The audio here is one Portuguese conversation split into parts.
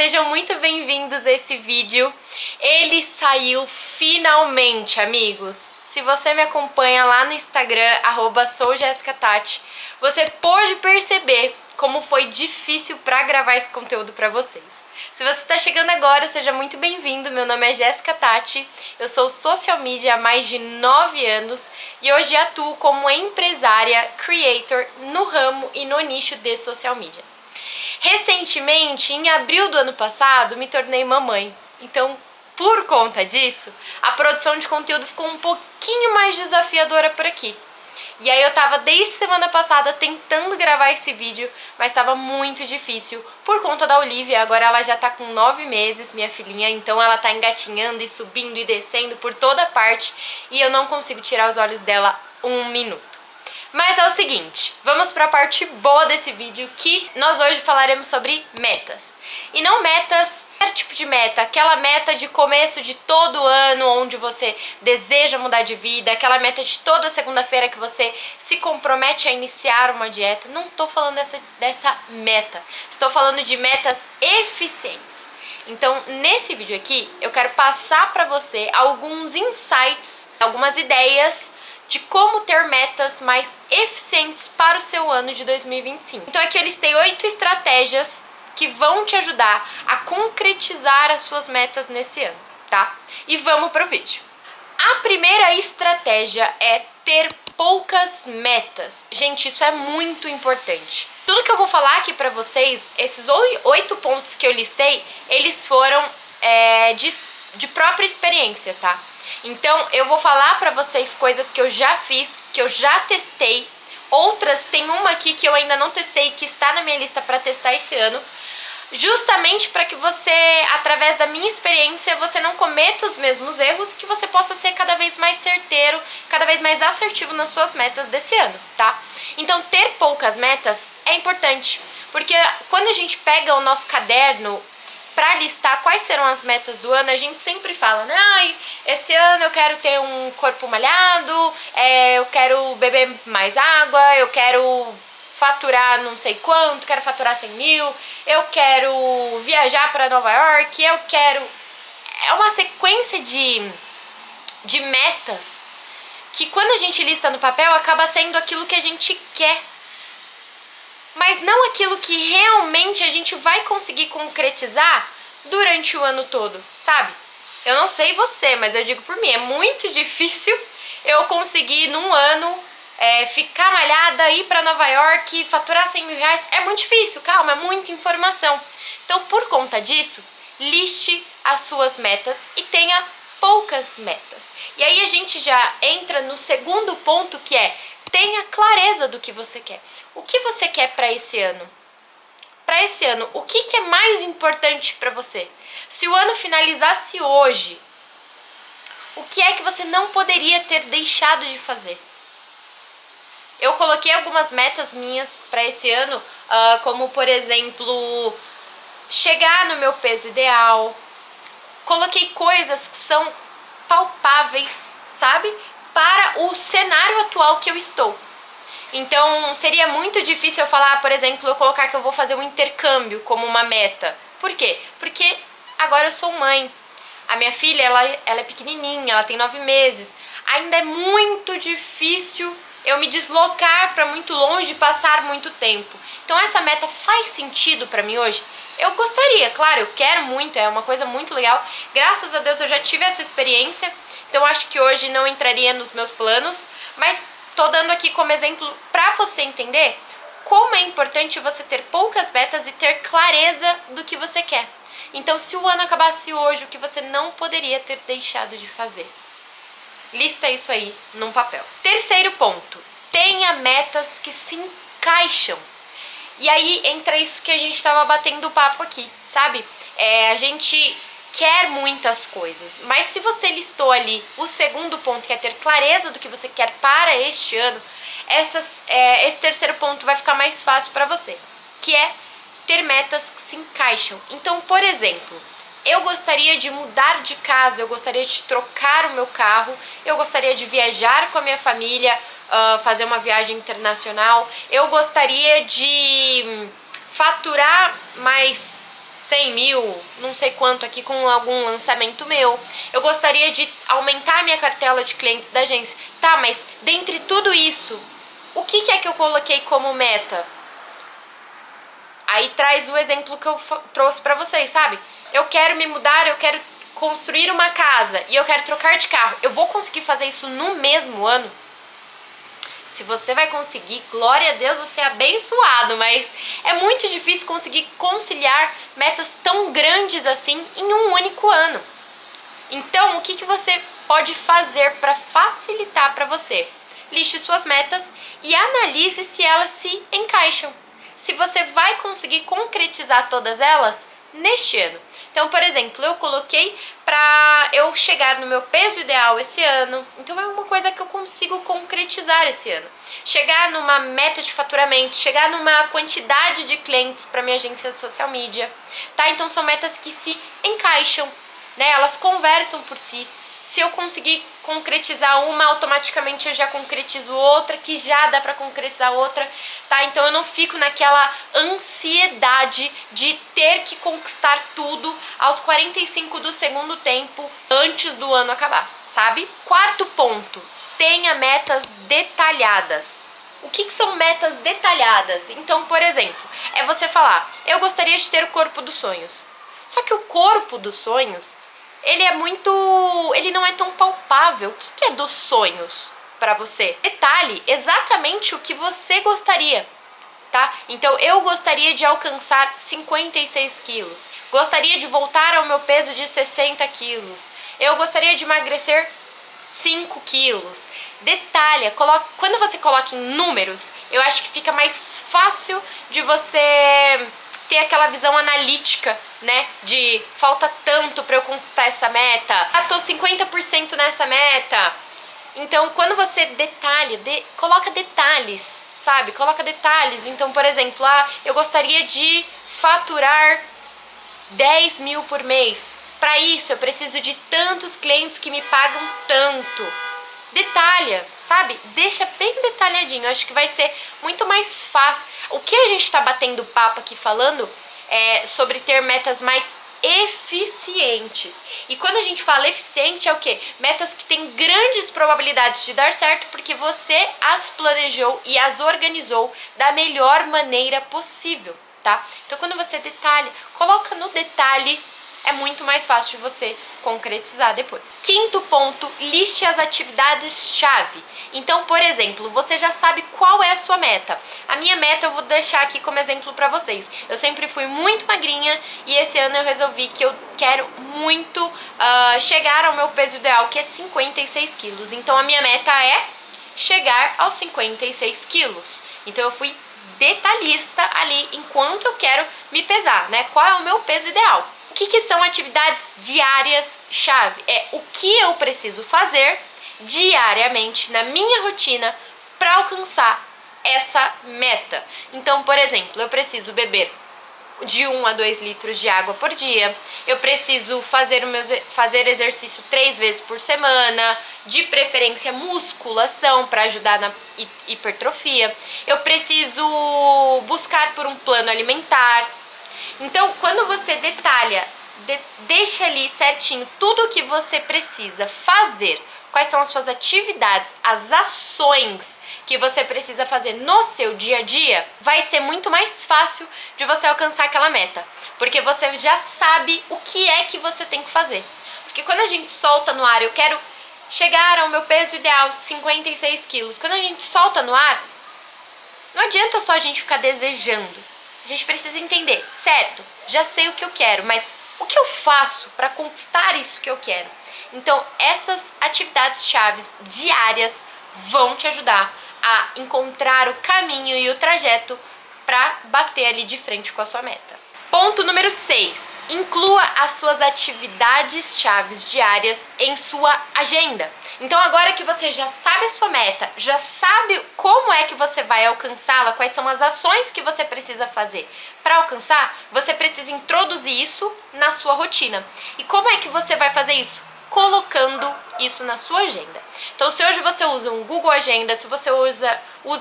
sejam muito bem-vindos a esse vídeo. Ele saiu finalmente, amigos. Se você me acompanha lá no Instagram, @soujessicatati, você pode perceber como foi difícil pra gravar esse conteúdo pra vocês. Se você está chegando agora, seja muito bem-vindo. Meu nome é Jéssica Tati, eu sou social media há mais de 9 anos e hoje atuo como empresária, creator no ramo e no nicho de social media. Recentemente, em abril do ano passado, me tornei mamãe. Então, por conta disso, a produção de conteúdo ficou um pouquinho mais desafiadora por aqui. E aí eu tava desde semana passada tentando gravar esse vídeo, mas tava muito difícil por conta da Olivia. Agora ela já tá com 9 meses, minha filhinha, então ela tá engatinhando e subindo e descendo por toda parte e eu não consigo tirar os olhos dela um minuto. Mas é o seguinte, vamos para a parte boa desse vídeo, que nós hoje falaremos sobre metas. E não metas, qualquer tipo de meta, aquela meta de começo de todo ano, onde você deseja mudar de vida, aquela meta de toda segunda-feira que você se compromete a iniciar uma dieta. Não estou falando dessa meta, estou falando de metas eficientes. Então, nesse vídeo aqui, eu quero passar para você alguns insights, algumas ideias de como ter metas mais eficientes para o seu ano de 2025. Então aqui eu listei 8 estratégias que vão te ajudar a concretizar as suas metas nesse ano, tá? E vamos pro vídeo. A primeira estratégia é ter poucas metas. Gente, isso é muito importante. Tudo que eu vou falar aqui pra vocês, esses 8 pontos que eu listei, eles foram de própria experiência, tá? Então eu vou falar pra vocês coisas que eu já fiz, que eu já testei. Outras, tem uma aqui que eu ainda não testei, que está na minha lista pra testar esse ano, justamente para que você, através da minha experiência, você não cometa os mesmos erros e que você possa ser cada vez mais certeiro, cada vez mais assertivo nas suas metas desse ano, tá? Então ter poucas metas é importante, porque quando a gente pega o nosso caderno para listar quais serão as metas do ano, a gente sempre fala, né? Ai, esse ano eu quero ter um corpo malhado, eu quero beber mais água, eu quero faturar não sei quanto, quero faturar 100 mil, eu quero viajar para Nova York, eu quero... É uma sequência de metas que quando a gente lista no papel acaba sendo aquilo que a gente quer, mas não aquilo que realmente a gente vai conseguir concretizar durante o ano todo, sabe? Eu não sei você, mas eu digo por mim, é muito difícil eu conseguir num ano ficar malhada, ir pra Nova York, faturar 100 mil reais. É muito difícil, calma, é muita informação. Então, por conta disso, liste as suas metas e tenha poucas metas. E aí a gente já entra no segundo ponto, que é: tenha clareza do que você quer. O que você quer para esse ano? Para esse ano, o que é mais importante para você? Se o ano finalizasse hoje, o que é que você não poderia ter deixado de fazer? Eu coloquei algumas metas minhas para esse ano, como por exemplo, chegar no meu peso ideal. Coloquei coisas que são palpáveis, sabe? Para o cenário atual que eu estou. Então, seria muito difícil eu falar, por exemplo, eu colocar que eu vou fazer um intercâmbio como uma meta. Por quê? Porque agora eu sou mãe. A minha filha, ela é pequenininha, ela tem 9 meses. Ainda é muito difícil eu me deslocar para muito longe e passar muito tempo. Então, essa meta faz sentido para mim hoje? Eu gostaria, claro, eu quero muito, é uma coisa muito legal. Graças a Deus eu já tive essa experiência, então acho que hoje não entraria nos meus planos, mas tô dando aqui como exemplo para você entender como é importante você ter poucas metas e ter clareza do que você quer. Então, se o ano acabasse hoje, o que você não poderia ter deixado de fazer? Lista isso aí num papel. Terceiro ponto, tenha metas que se encaixam. E aí entra isso que a gente estava batendo papo aqui, sabe? A gente quer muitas coisas, mas se você listou ali o segundo ponto, que é ter clareza do que você quer para este ano, esse terceiro ponto vai ficar mais fácil para você, que é ter metas que se encaixam. Então, por exemplo, eu gostaria de mudar de casa, eu gostaria de trocar o meu carro, eu gostaria de viajar com a minha família, fazer uma viagem internacional, eu gostaria de faturar mais 100 mil, não sei quanto aqui com algum lançamento meu. Eu gostaria de aumentar a minha cartela de clientes da agência. Tá, mas dentre tudo isso, o que é que eu coloquei como meta? Aí traz o exemplo que eu trouxe pra vocês, sabe? Eu quero me mudar, eu quero construir uma casa e eu quero trocar de carro. Eu vou conseguir fazer isso no mesmo ano? Se você vai conseguir, glória a Deus, você é abençoado, mas é muito difícil conseguir conciliar metas tão grandes assim em um único ano. Então, o que você pode fazer para facilitar para você? Liste suas metas e analise se elas se encaixam. Se você vai conseguir concretizar todas elas neste ano. Então, por exemplo, eu coloquei para eu chegar no meu peso ideal esse ano. Então, é uma coisa que eu consigo concretizar esse ano. Chegar numa meta de faturamento, chegar numa quantidade de clientes para minha agência de social media, tá? Então, são metas que se encaixam, né? Elas conversam por si. Se eu conseguir concretizar uma, automaticamente eu já concretizo outra, que já dá pra concretizar outra, tá? Então eu não fico naquela ansiedade de ter que conquistar tudo aos 45 do segundo tempo antes do ano acabar, sabe? Quarto ponto, tenha metas detalhadas. O que são metas detalhadas? Então, por exemplo, é você falar, eu gostaria de ter o corpo dos sonhos. Só que o corpo dos sonhos, ele não é tão palpável. O que é dos sonhos para você? Detalhe exatamente o que você gostaria, tá? Então, eu gostaria de alcançar 56 quilos. Gostaria de voltar ao meu peso de 60 quilos. Eu gostaria de emagrecer 5 quilos. Detalhe, quando você coloca em números, eu acho que fica mais fácil de você ter aquela visão analítica, né, de falta tanto para eu conquistar essa meta, tô 50% nessa meta. Então, quando você coloca detalhes, sabe? Coloca detalhes. Então, por exemplo, eu gostaria de faturar 10 mil por mês. Para isso, eu preciso de tantos clientes que me pagam tanto. Detalha, sabe? Deixa bem detalhadinho. Eu acho que vai ser muito mais fácil. O que a gente tá batendo papo aqui falando é sobre ter metas mais eficientes. E quando a gente fala eficiente é o quê? Metas que têm grandes probabilidades de dar certo porque você as planejou e as organizou da melhor maneira possível, tá? Então quando você detalha, coloca no detalhe, é muito mais fácil de você concretizar depois. Quinto ponto, liste as atividades-chave. Então, por exemplo, você já sabe qual é a sua meta. A minha meta eu vou deixar aqui como exemplo para vocês. Eu sempre fui muito magrinha e esse ano eu resolvi que eu quero muito chegar ao meu peso ideal, que é 56 quilos. Então, a minha meta é chegar aos 56 quilos. Então, eu fui detalhista ali enquanto eu quero me pesar, né? Qual é o meu peso ideal? O que são atividades diárias-chave? É o que eu preciso fazer diariamente na minha rotina para alcançar essa meta. Então, por exemplo, eu preciso beber de 1 a 2 litros de água por dia, eu preciso fazer exercício 3 vezes por semana, de preferência musculação para ajudar na hipertrofia, eu preciso buscar por um plano alimentar. Então, quando você detalha, deixa ali certinho tudo o que você precisa fazer, quais são as suas atividades, as ações que você precisa fazer no seu dia a dia, vai ser muito mais fácil de você alcançar aquela meta, porque você já sabe o que é que você tem que fazer. Porque quando a gente solta no ar, eu quero chegar ao meu peso ideal, 56 quilos, quando a gente solta no ar, não adianta só a gente ficar desejando. A gente precisa entender, certo, já sei o que eu quero, mas o que eu faço para conquistar isso que eu quero? Então, essas atividades-chave diárias vão te ajudar a encontrar o caminho e o trajeto para bater ali de frente com a sua meta. Ponto número 6. Inclua as suas atividades-chave diárias em sua agenda. Então, agora que você já sabe a sua meta, já sabe como é que você vai alcançá-la, quais são as ações que você precisa fazer para alcançar, você precisa introduzir isso na sua rotina. E como é que você vai fazer isso? colocando isso na sua agenda. Então, se hoje você usa um Google Agenda, se você usa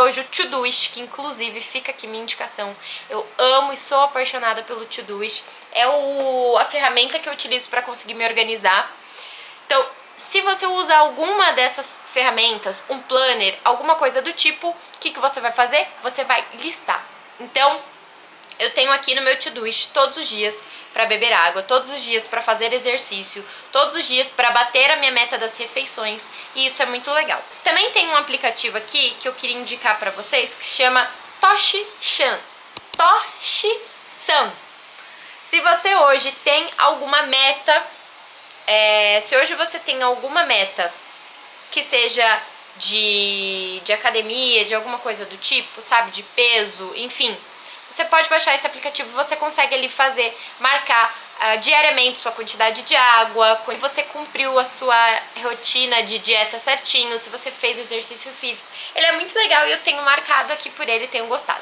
hoje o Todoist, que inclusive fica aqui minha indicação, eu amo e sou apaixonada pelo Todoist, é a ferramenta que eu utilizo para conseguir me organizar. Então, se você usa alguma dessas ferramentas, um planner, alguma coisa do tipo, o que você vai fazer? Você vai listar. Então, eu tenho aqui no meu Todoist todos os dias para beber água, todos os dias para fazer exercício, todos os dias para bater a minha meta das refeições, e isso é muito legal. Também tem um aplicativo aqui que eu queria indicar para vocês que se chama Toshi-san. Toshi-san. Se você hoje tem alguma meta, se hoje você tem alguma meta que seja de academia, de alguma coisa do tipo, sabe, de peso, enfim, você pode baixar esse aplicativo, você consegue ali marcar diariamente sua quantidade de água, quando você cumpriu a sua rotina de dieta certinho, se você fez exercício físico. Ele é muito legal e eu tenho marcado aqui por ele e tenho gostado.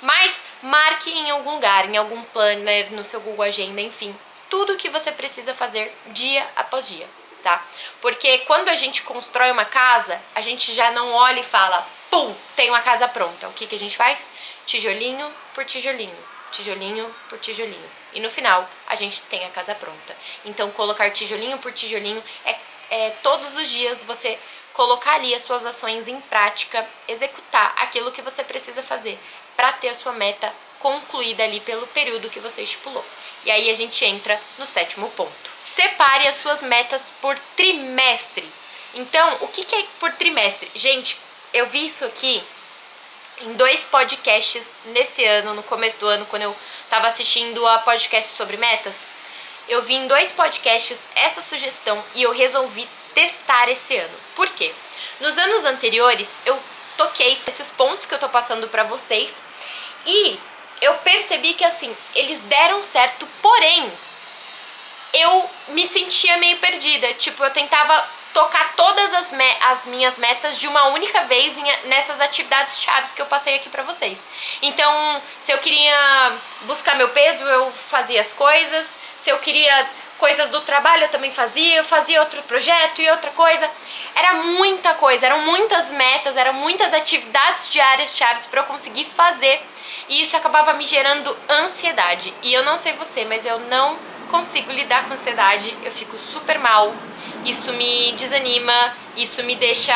Mas marque em algum lugar, em algum planner, no seu Google Agenda, enfim, tudo o que você precisa fazer dia após dia, tá? Porque quando a gente constrói uma casa, a gente já não olha e fala, pum, tem uma casa pronta. O que a gente faz? Tijolinho por tijolinho, tijolinho por tijolinho. E no final, a gente tem a casa pronta. Então, colocar tijolinho por tijolinho é todos os dias você colocar ali as suas ações em prática, executar aquilo que você precisa fazer para ter a sua meta concluída ali pelo período que você estipulou. E aí a gente entra no 7º ponto. Separe as suas metas por trimestre. Então, o que é por trimestre? Gente, eu vi isso aqui em 2 podcasts nesse ano, no começo do ano, quando eu estava assistindo a podcast sobre metas. Eu vi em 2 podcasts essa sugestão e eu resolvi testar esse ano. Por quê? Nos anos anteriores, eu toquei esses pontos que eu tô passando pra vocês e eu percebi que, assim, eles deram certo, porém, eu me sentia meio perdida. Tipo, eu tentava tocar todas as minhas metas de uma única vez nessas atividades chaves que eu passei aqui pra vocês. Então, se eu queria buscar meu peso, eu fazia as coisas. Se eu queria coisas do trabalho, eu também fazia. Eu fazia outro projeto e outra coisa. Era muita coisa, eram muitas metas, eram muitas atividades diárias chaves pra eu conseguir fazer. E isso acabava me gerando ansiedade. E eu não sei você, mas eu não consigo lidar com ansiedade. Eu fico super mal. Isso me desanima, isso me deixa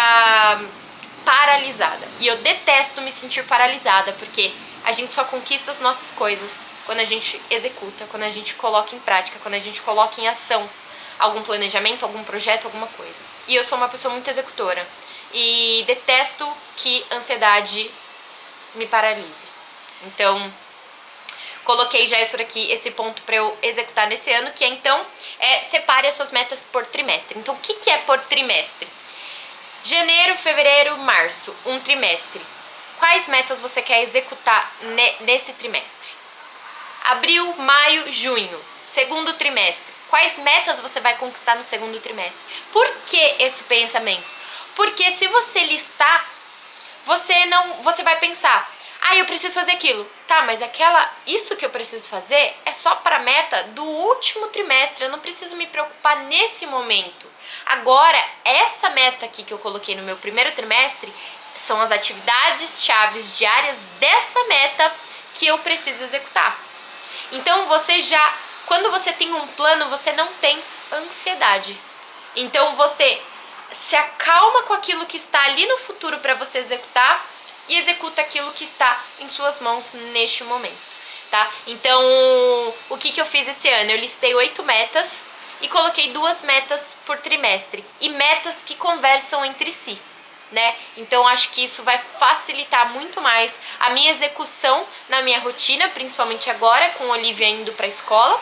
paralisada. E eu detesto me sentir paralisada, porque a gente só conquista as nossas coisas quando a gente executa, quando a gente coloca em prática, quando a gente coloca em ação algum planejamento, algum projeto, alguma coisa. E eu sou uma pessoa muito executora. E detesto que ansiedade me paralise. Então, coloquei já isso daqui, esse ponto para eu executar nesse ano, que é então, separe as suas metas por trimestre. Então, o que é por trimestre? Janeiro, fevereiro, março, um trimestre. Quais metas você quer executar nesse trimestre? Abril, maio, junho, segundo trimestre. Quais metas você vai conquistar no segundo trimestre? Por que esse pensamento? Porque se você listar, você vai pensar, eu preciso fazer aquilo. Tá, mas isso que eu preciso fazer é só para a meta do último trimestre. Eu não preciso me preocupar nesse momento. Agora, essa meta aqui que eu coloquei no meu primeiro trimestre são as atividades chaves diárias dessa meta que eu preciso executar. Então, quando você tem um plano, você não tem ansiedade. Então, você se acalma com aquilo que está ali no futuro para você executar e executa aquilo que está em suas mãos neste momento, tá? Então, o que eu fiz esse ano? Eu listei 8 metas e coloquei 2 metas por trimestre. E metas que conversam entre si, né? Então, acho que isso vai facilitar muito mais a minha execução na minha rotina, principalmente agora, com a Olivia indo para a escola.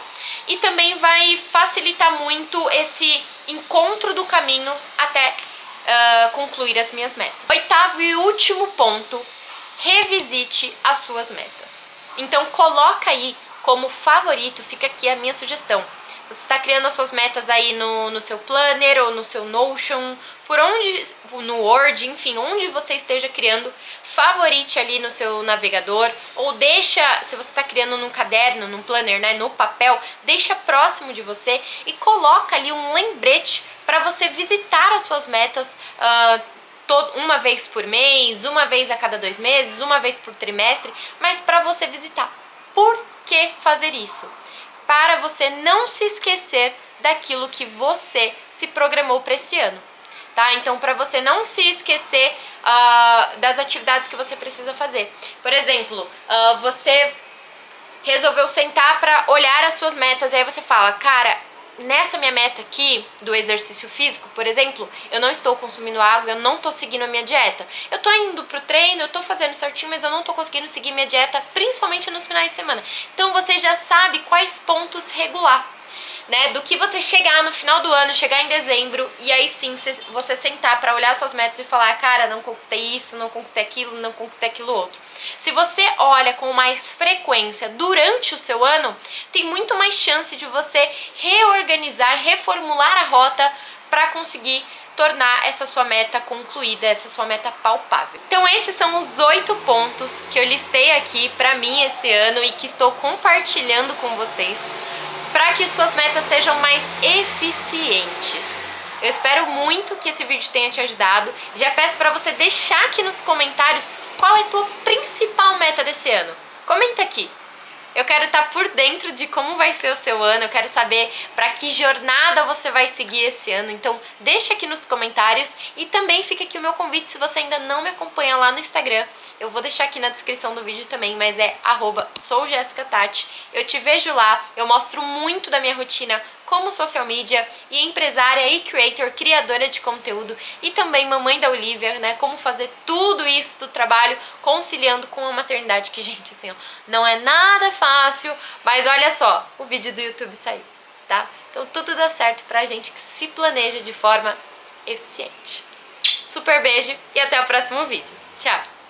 E também vai facilitar muito esse encontro do caminho até concluir as minhas metas. 8º e último ponto, revisite as suas metas. Então coloca aí como favorito, fica aqui a minha sugestão, Você está criando as suas metas aí no seu planner ou no seu Notion, por onde, no Word, enfim, onde você esteja criando, favorite ali no seu navegador, ou deixa, se você está criando num caderno, num planner, né, no papel, deixa próximo de você e coloca ali um lembrete para você visitar as suas metas uma vez por mês, uma vez a cada 2 meses, uma vez por trimestre, mas para você visitar. Por que fazer isso? Para você não se esquecer daquilo que você se programou para esse ano, tá? Então, para você não se esquecer das atividades que você precisa fazer. Por exemplo, você resolveu sentar para olhar as suas metas, e aí você fala, cara, nessa minha meta aqui do exercício físico, por exemplo, eu não estou consumindo água, eu não estou seguindo a minha dieta. Eu estou indo pro treino, eu estou fazendo certinho, mas eu não estou conseguindo seguir minha dieta, principalmente nos finais de semana. Então você já sabe quais pontos regular, né? Do que você chegar no final do ano, chegar em dezembro, e aí sim você sentar para olhar suas metas e falar, cara, não conquistei isso, não conquistei aquilo, não conquistei aquilo outro. Se você olha com mais frequência durante o seu ano, tem muito mais chance de você reorganizar, reformular a rota para conseguir tornar essa sua meta concluída, essa sua meta palpável. Então esses são os 8 pontos que eu listei aqui para mim esse ano e que estou compartilhando com vocês para que suas metas sejam mais eficientes. Eu espero muito que esse vídeo tenha te ajudado. Já peço para você deixar aqui nos comentários qual é a tua principal meta desse ano. Comenta aqui. Eu quero estar por dentro de como vai ser o seu ano, eu quero saber para que jornada você vai seguir esse ano. Então deixa aqui nos comentários e também fica aqui o meu convite se você ainda não me acompanha lá no Instagram. Eu vou deixar aqui na descrição do vídeo também, mas é @soujessicatati. Eu te vejo lá, eu mostro muito da minha rotina como social media e empresária e creator, criadora de conteúdo, e também mamãe da Olivia, né? Como fazer tudo isso do trabalho conciliando com a maternidade, que, gente, assim, ó, não é nada fácil, mas olha só, o vídeo do YouTube saiu, tá? Então tudo dá certo pra gente que se planeja de forma eficiente. Super beijo e até o próximo vídeo. Tchau!